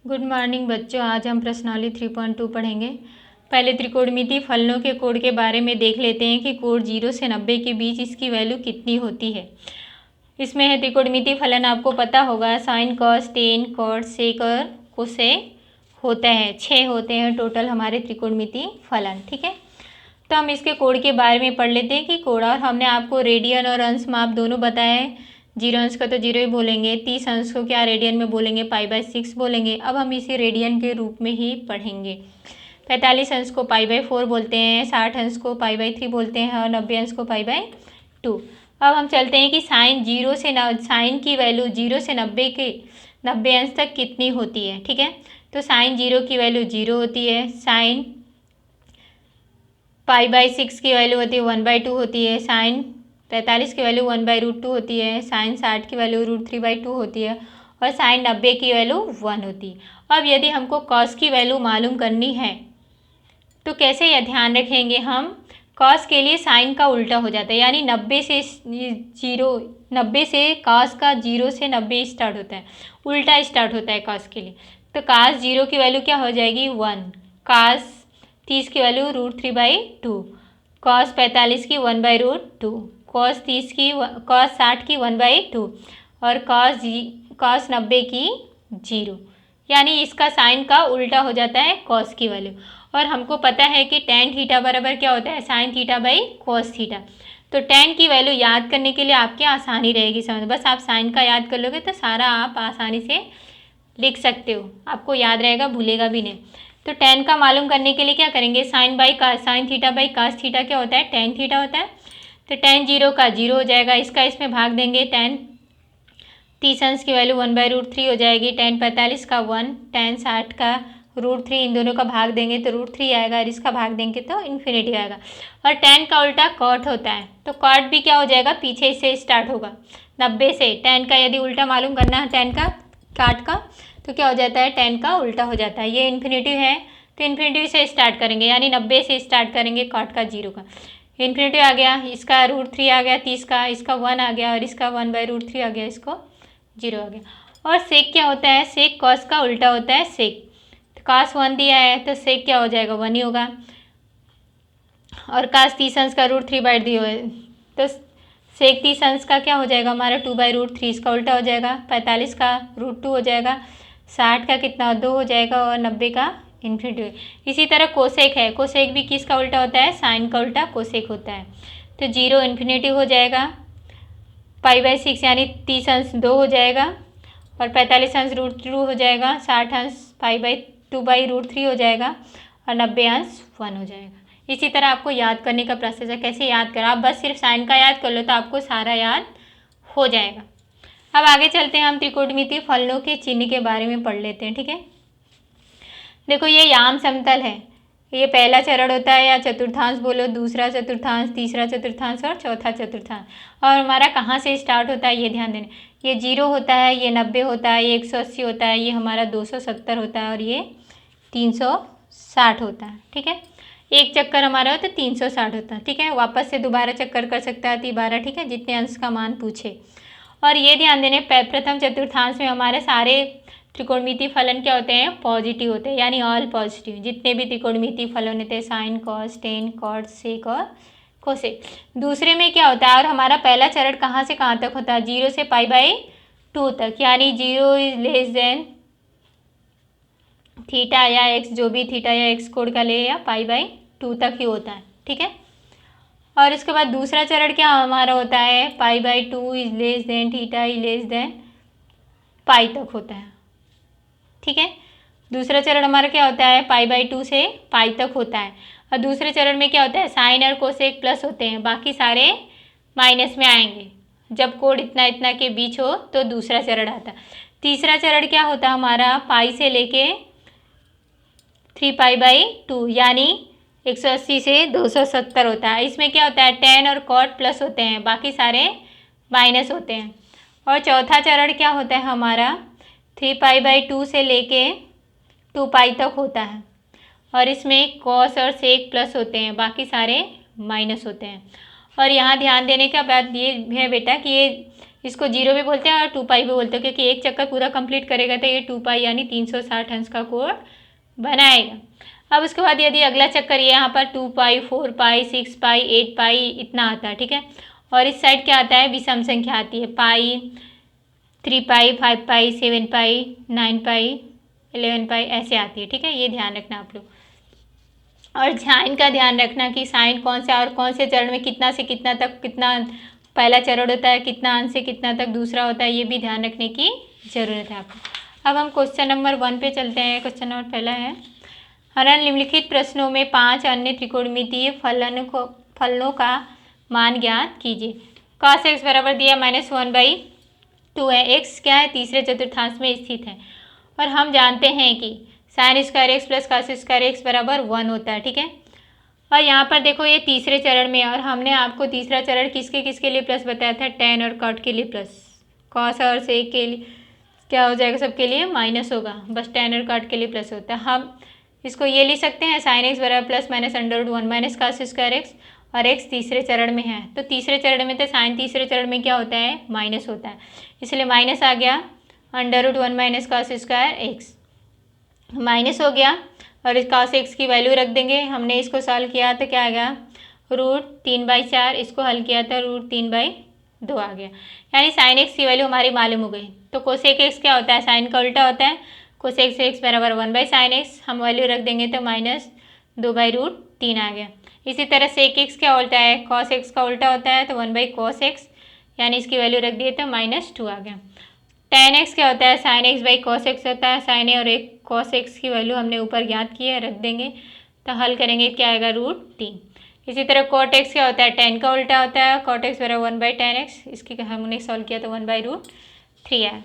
Good morning बच्चों। आज हम प्रश्नावली 3.2 पढ़ेंगे। पहले त्रिकोणमितीय फलनों के कोड के बारे में देख लेते हैं कि कोड 0 से 90 के बीच इसकी वैल्यू कितनी होती है। इसमें है त्रिकोणमितीय फलन, आपको पता होगा sine cos tan cot sec और कोसेक होता है। 6 होते हैं टोटल हमारे त्रिकोणमितीय फलन। ठीक है, तो हम इसके कोड के बारे में पढ़ लेते हैं कि कोड, और हमने आपको रेडियन और अंश माप दोनों बताया है। 0 अंश का तो 0 ही बोलेंगे, 30 अंश को क्या रेडियन में बोलेंगे, π/6 बोलेंगे। अब हम इसे रेडियन के रूप में ही पढ़ेंगे। 45 अंश को π/4 बोलते हैं, 60 अंश को π/3 बोलते हैं और 90 अंश को π/2। अब हम चलते हैं कि साइन की वैल्यू 0 से 90 अंश तक कितनी होती है। ठीक है, तो साइन 0 की वैल्यू 0 होती है, साइन π/6 की वैल्यू होती है 1/2 होती है, साइन 45 की वैल्यू 1/√2 होती है, साइन 60 की वैल्यू √3/2 होती है और साइन 90 की वैल्यू 1 होती है। अब यदि हमको कॉस की वैल्यू मालूम करनी है तो कैसे यह ध्यान रखेंगे हम, कॉस के लिए साइन का उल्टा हो जाता है, यानी 90 से कॉस का 0 से 90 स्टार्ट होता है, उल्टा स्टार्ट होता है कॉस के लिए। तो कॉस 0 की वैल्यू क्या हो जाएगी 1, कॉस 30 की वैल्यू √3/2, कॉस 45 की 1/√2, कॉस 60 की 1/2 और कॉस 90 की 0, यानी इसका साइन का उल्टा हो जाता है कॉस की वैल्यू। और हमको पता है कि टेन थीटा बराबर क्या होता है, sign theta by cos theta. तो टेन की वैल्यू याद करने के लिए आपकी आसानी रहेगी समझ, बस आप साइन का याद कर लोगे तो सारा आप आसानी से लिख सकते हो, आपको याद रहेगा, भूलेगा भी नहीं। तो टेन का मालूम करने के लिए क्या करेंगे, sine theta by cos theta क्या होता है, टेन थीटा होता है। तो टेन 0 का 0 हो जाएगा, इसका इसमें भाग देंगे, टेन 30 अंश की वैल्यू 1/√3 हो जाएगी, टेन 45 का 1, टेन 60 का √3, इन दोनों का भाग देंगे तो √3 आएगा और इसका भाग देंगे तो इन्फिनिटी आएगा। और टेन का उल्टा कॉट होता है, तो कॉट भी क्या हो जाएगा, पीछे से स्टार्ट होगा 90 से। टेन का यदि उल्टा मालूम करना है, टेन का काट का, तो क्या हो जाता है, टेन का उल्टा हो जाता है। ये इन्फिनिटी है तो इन्फिनिटी से स्टार्ट करेंगे, यानी 90 से स्टार्ट करेंगे, कॉट का 0 का इन्फिनिटी आ गया, इसका √3 आ गया 30 का, इसका 1 आ गया और इसका 1/√3 आ गया, इसको 0 आ गया। और सेक क्या होता है, सेक कॉस का उल्टा होता है सेक। तो कॉस 1 दिया है तो सेक क्या हो जाएगा 1 ही होगा। और कॉस 30 अंश का √3/2 है तो सेक 30 अंश का क्या हो जाएगा हमारा 2/√3, इसका उल्टा हो जाएगा। 45 का √2 हो जाएगा, 60 का कितना 2 हो जाएगा और 90 का इन्फिनिटी। इसी तरह कोसेक है, कोसेक भी किसका उल्टा होता है, साइन का उल्टा कोसेक होता है। तो 0 इन्फिनिटी हो जाएगा, π/6 यानी 30 अंश 2 हो जाएगा और 45 अंश √2 हो जाएगा, 60 अंश π/2/√3 हो जाएगा और 90 अंश 1 हो जाएगा। इसी तरह आपको याद करने का प्रोसेस है, कैसे याद करो, आप बस सिर्फ साइन का याद कर लो तो आपको सारा याद हो जाएगा। अब आगे चलते हैं, हम त्रिकोणमितीय फलनों के चिन्ह के बारे में पढ़ लेते हैं। ठीक है, देखो ये याम समतल है, ये पहला चरण होता है या चतुर्थांश बोलो, दूसरा चतुर्थांश, तीसरा चतुर्थांश और चौथा चतुर्थांश। और हमारा कहाँ से स्टार्ट होता है ये ध्यान देना, ये 0 होता है, ये 90 होता है, ये 180 होता है, ये हमारा 270 होता है और ये 360 होता है। ठीक है, एक चक्कर हमारा हो तो 360 होता है। ठीक है, वापस से दोबारा चक्कर कर सकता है 12, ठीक है, जितने अंश का मान पूछे। और ये ध्यान देने, प्रथम चतुर्थांश में हमारे सारे त्रिकोणमितीय फलन क्या होते हैं, पॉजिटिव होते हैं, यानी ऑल पॉजिटिव। जितने भी त्रिकोणमितीय फलन होते हैं, sine cos tan cot sec और कोसेक। दूसरे में क्या होता है, और हमारा पहला चरण कहाँ से कहाँ तक होता है, 0 से π/2 तक, यानी 0 इज लेस देन थीटा या एक्स, जो भी थीटा या एक्स कोड का ले, या π/2 तक ही होता है। ठीक है, और इसके बाद दूसरा चरण क्या हमारा होता है, π/2 is less than theta is less than pi तक होता है। ठीक है, दूसरा चरण हमारा क्या होता है, π/2 से पाई तक होता है। और दूसरे चरण में क्या होता है, साइन और कोसेक प्लस होते हैं, बाकी सारे माइनस में आएंगे। जब कोड इतना इतना के बीच हो तो दूसरा चरण आता है। तीसरा चरण क्या होता है हमारा, पाई से लेके 3π/2, यानी 180 से 270 होता है। इसमें क्या होता है, टेन और कॉट प्लस होते हैं, बाकी सारे माइनस होते हैं। और चौथा चरण क्या होता है हमारा, 3π/2 से लेके 2π तक होता है और इसमें कॉस और सेक प्लस होते हैं, बाकी सारे माइनस होते हैं। और यहाँ ध्यान देने का बात ये है बेटा कि ये इसको 0 भी बोलते हैं और 2 पाई भी बोलते हैं, क्योंकि एक चक्कर पूरा कंप्लीट करेगा तो ये 2 पाई यानी 360 अंश का कोण बनाएगा। अब उसके बाद यदि अगला चक्कर ये यहाँ पर 2 पाई 4 पाई 6 पाई 8 पाई इतना आता है, ठीक है। और इस साइड क्या आता है, विषम संख्या आती है, पाई 3 पाई 5 पाई 7 पाई 9 पाई 11 पाई ऐसे आती है, ठीक है। ये ध्यान रखना आप लोग। और साइन का ध्यान रखना कि साइन कौन सा और कौन से चरण में कितना से कितना तक, कितना पहला चरण होता है, कितना अंश से कितना तक दूसरा होता है, ये भी ध्यान रखने की ज़रूरत है आपको। अब हम क्वेश्चन नंबर 1 पे चलते हैं। क्वेश्चन नंबर पहला है, हमारा निम्नलिखित प्रश्नों में 5 अन्य त्रिकोणमितीय फलनों का मान ज्ञात कीजिए। cos x बराबर दिया -1/2 है। x क्या है, तीसरे चतुर्थांश में स्थित है और हम जानते हैं कि sine square x plus cos square x बराबर 1 होता है, ठीक है। और यहाँ पर देखो ये तीसरे चरण में, और हमने आपको तीसरा चरण किसके किसके लिए प्लस बताया था, tan और cot के लिए प्लस, cos और sec के लिए क्या हो जाएगा, सबके लिए माइनस होगा, बस tan और cot के लिए प्लस होता है। हम इसको ये लिख सकते हैं साइन एक्स बराबर plus minus √1 minus cos square x, और एक्स तीसरे चरण में है तो तीसरे चरण में तो साइन तीसरे चरण में क्या होता है, माइनस होता है, इसलिए माइनस आ गया, √1 minus cos square x minus हो गया। और इस cos x की वैल्यू रख देंगे, हमने इसको सॉल्व किया तो क्या आ गया, √3/4, इसको हल किया था √3/2 आ गया, यानी साइन x की वैल्यू हमारी मालूम हो गई। तो कोसेक x क्या होता है, साइन का उल्टा होता है, कोसेक x बराबर 1/sin x, हम वैल्यू रख देंगे तो -2/√3 आ गया। इसी तरह सेक x क्या होता है, cos x का उल्टा होता है तो 1/cos x, यानी इसकी वैल्यू रख दिए तो -2 आ गया। tan x क्या होता है, sin x/cos x होता है, sin a और एक cos x की वैल्यू हमने ऊपर ज्ञात की है, रख देंगे तो हल करेंगे क्या आएगा, √3। इसी तरह cot x क्या होता है, tan का उल्टा होता है, cot x बराबर 1/tan x, इसकी हमने सॉल्व किया तो 1/√3 है।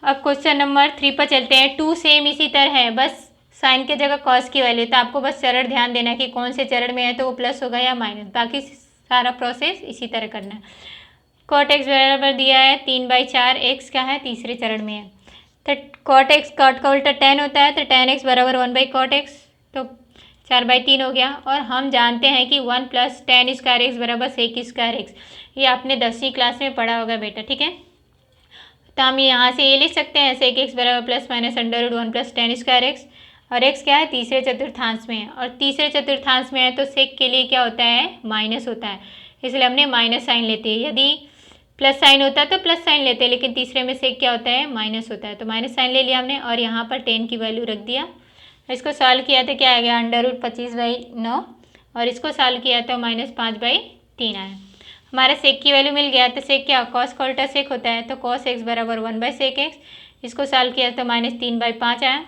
अब क्वेश्चन नंबर 3 पर चलते हैं। 2 सेम इसी तरह है, बस साइन के जगह cos की वैल्यू, तो आपको बस चरण ध्यान देना है कि कौन से चरण में है तो वो प्लस होगा या माइनस, बाकी सारा प्रोसेस इसी तरह करना है। cot x बराबर दिया है 3/4, x क्या है, तीसरे चरण में है, तो cot x, cot का उल्टा tan होता है तो tan x बराबर 1/cot x, तो 4/3 हो गया। और हम जानते हैं कि 1 + tan स्क्वायर एक्स बराबर sec स्क्वायर एक्स, ये आपने 10वीं क्लास में पढ़ा होगा बेटा, ठीक है। तो हम यहाँ से ये लिख सकते हैं sec x बराबर plus minus √1 + tan square x, और x क्या है, तीसरे चतुर्थांश में है, और तीसरे चतुर्थांश में है तो sec के लिए क्या होता है, माइनस होता है, इसलिए हमने माइनस साइन लेते हैं। यदि प्लस साइन होता है तो प्लस साइन लेते हैं, लेकिन तीसरे में सेक क्या होता है, माइनस होता है, तो माइनस साइन ले लिया हमने, और यहाँ पर 10 की वैल्यू रख दिया। इसको सॉल्व किया तो क्या आ गया, √25/9, और इसको सॉल्व किया तो -5/3 आया। हमारा सेक की वैल्यू मिल गया, तो सेक क्या, कॉस का उल्टा सेक होता है, तो cos x बराबर 1/sec x, इसको सॉल्व किया तो -3/5 आया।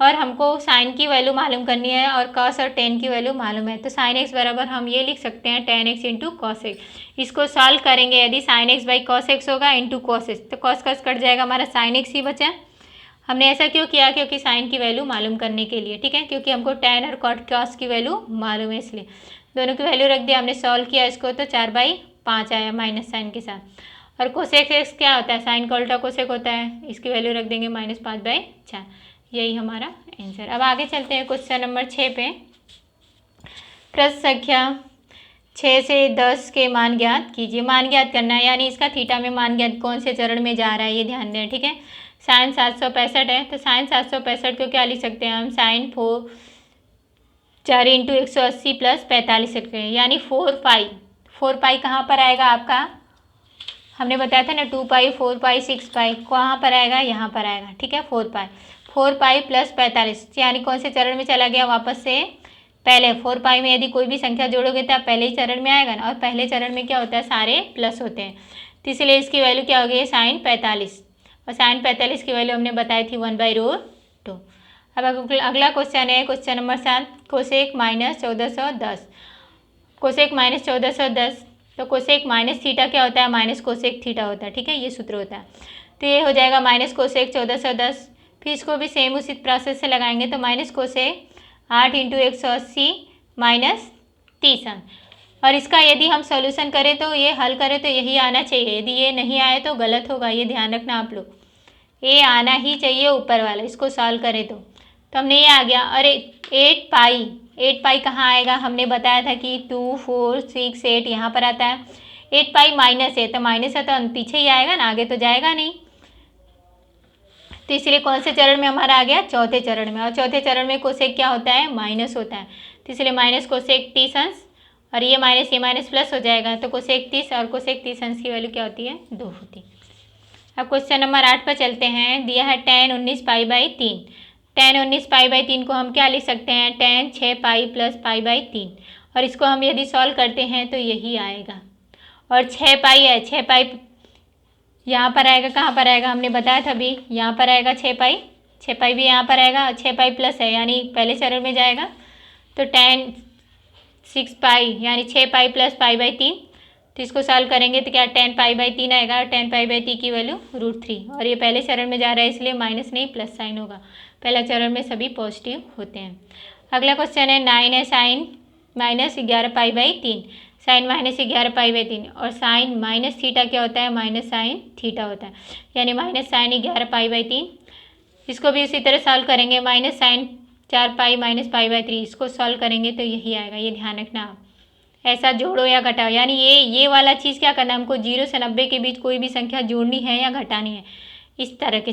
और हमको साइन की वैल्यू मालूम करनी है और cos और tan की वैल्यू मालूम है, तो sin x बराबर हम ये लिख सकते हैं tan x into cos x। इसको सॉल्व करेंगे, यदि sin x/cos x होगा इंटू cos x, तो cos cos कट जाएगा, हमारा sin x ही बचा। हमने ऐसा क्यों किया, क्योंकि साइन की वैल्यू मालूम करने के लिए, ठीक है, क्योंकि हमको tan और cos की वैल्यू मालूम है, इसलिए दोनों की वैल्यू रख दिया हमने, सॉल्व किया इसको तो 4/5 आया माइनस साइन के साथ। और कोसेक x क्या होता है, साइन का उल्टा कोसेक होता है, इसकी वैल्यू रख देंगे -5/4, यही हमारा आंसर। अब आगे चलते हैं क्वेश्चन नंबर 6 पे। प्रश्न संख्या 6 से 10 के मान ज्ञात कीजिए। मान ज्ञात करना है, यानी इसका थीटा में मान ज्ञात कौन से चरण में जा रहा है ये ध्यान दें, ठीक है। साइन 765 है, तो साइन 765 को क्या लिख सकते हैं हम, साइन 4 × 180 + 45 सकते हैं, यानी 4 पाई कहाँ पर आएगा आपका, हमने बताया था ना 2 पाई 4 पाई 6 पाई, कहाँ पर आएगा, यहाँ पर आएगा, ठीक है। 4 पाई + 45, यानी कौन से चरण में चला गया, वापस से पहले। 4 पाई में यदि कोई भी संख्या जोड़ोगे तो आप पहले ही चरण में आएगा ना, और पहले चरण में क्या होता है, सारे प्लस होते हैं, तो इसलिए इसकी वैल्यू क्या हो गई, साइन 45, और साइन 45 की वैल्यू हमने बताई थी 1/√2। अब अगला क्वेश्चन है क्वेश्चन नंबर 7, कोसेक -1410। कोसेक -1410, तो कोसेक माइनस थीटा क्या होता है, माइनस कोसेक थीटा होता है, ठीक है, ये सूत्र होता है। तो ये हो जाएगा माइनस कोसेक 1410, फिर इसको भी सेम उसी प्रोसेस से लगाएंगे, तो माइनस कोसेक 8 × 180 -30। और इसका यदि हम सॉल्यूशन करें तो ये हल करें तो यही आना चाहिए, यदि ये नहीं आए तो गलत होगा, ये ध्यान रखना आप लोग, ये आना ही चाहिए ऊपर वाला, इसको सॉल्व करें तो हमने ये आ गया। अरे 8 पाई कहाँ आएगा, हमने बताया था कि 2 4 6 8 यहाँ पर आता है, 8 पाई माइनस है तो पीछे ही आएगा ना, आगे तो जाएगा नहीं। तो इसलिए कौन से चरण में हमारा आ गया, चौथे चरण में। और चौथे चरण में कोसेक क्या होता है, माइनस होता है, तो इसलिए माइनस कोसेक 30 अंश, और ये माइनस प्लस हो जाएगा, तो कोसेक 30 और कोसेक 30 अंश की वैल्यू क्या होती है, 2 होती है। अब क्वेश्चन नंबर 8 पर चलते हैं। दिया है tan 19 pi by 3। tan 19 pi by 3 को हम क्या लिख सकते हैं, tan 6 pi plus pi by 3, और इसको हम यदि सॉल्व करते हैं तो यही आएगा। और 6 पाई है, 6 पाई यहाँ पर आएगा, कहाँ पर आएगा, हमने बताया था अभी, यहाँ पर आएगा 6 पाई भी यहाँ पर आएगा, और 6 पाई प्लस है यानी पहले चरण में जाएगा, तो tan 6 पाई यानी 6 पाई प्लस पाई बाई 3, तो इसको सॉल्व करेंगे तो क्या tan पाई बाई 3 आएगा, और tan पाई बाई 3 की वैल्यू √3, और ये पहले चरण में जा रहा है इसलिए माइनस नहीं प्लस साइन होगा, पहला चरण में सभी पॉजिटिव होते हैं। अगला क्वेश्चन है 9 है sine minus 11 pi by 3, sine minus 11 pi by 3, और साइन माइनस थीटा क्या होता है, माइनस साइन थीटा होता है, यानी माइनस साइन 11 पाई बाई 3। इसको भी उसी तरह सॉल्व करेंगे, minus sine 4 pi minus pi by 3, इसको सॉल्व करेंगे तो यही आएगा। ये ध्यान रखना आप, ऐसा जोड़ो या घटाओ, यानी ये वाला चीज़ क्या करना है, हमको 0 से 90 के बीच कोई भी संख्या जोड़नी है या घटानी है, इस तरह के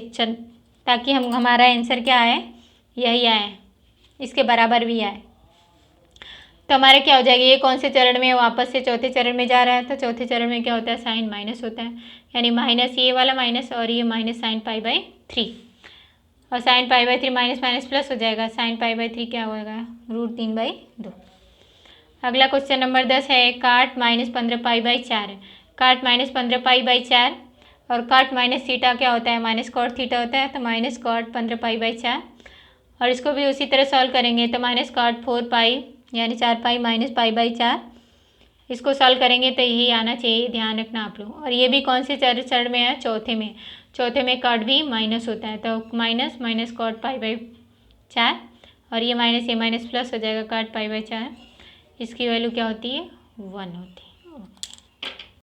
ताकि हमारा आंसर क्या आए, यही आए, इसके बराबर भी आए। तो हमारे क्या हो जाएगा, ये कौन से चरण में वापस से चौथे चरण में जा रहा है, तो चौथे चरण में क्या होता है, साइन माइनस होता है, यानी माइनस ये वाला माइनस, और ये माइनस साइन पाई बाई 3, और sine pi by 3 minus plus हो जाएगा, साइन पाई बाई 3 क्या होगा, √3/2। अगला क्वेश्चन नंबर 10 है, काट माइनस 15 पाई बाई 4 है, काट माइनस 15 पाई बाई 4, और काट माइनस थीटा क्या होता है, माइनस कॉट थीटा होता है, तो माइनस कॉट 15 पाई बाई 4, और इसको भी उसी तरह सॉल्व करेंगे तो माइनस कॉट 4 पाई यानी 4 पाई माइनस पाई बाई 4, इसको सॉल्व करेंगे तो यही आना चाहिए, ध्यान रखना आप लोग। और ये भी कौन से चरण में है, चौथे में कॉट भी माइनस होता है, तो माइनस कॉट पाई बाई 4, और ये माइनस प्लस हो जाएगा, कॉट पाई बाई 4, इसकी वैल्यू क्या होती है, 1 होती है।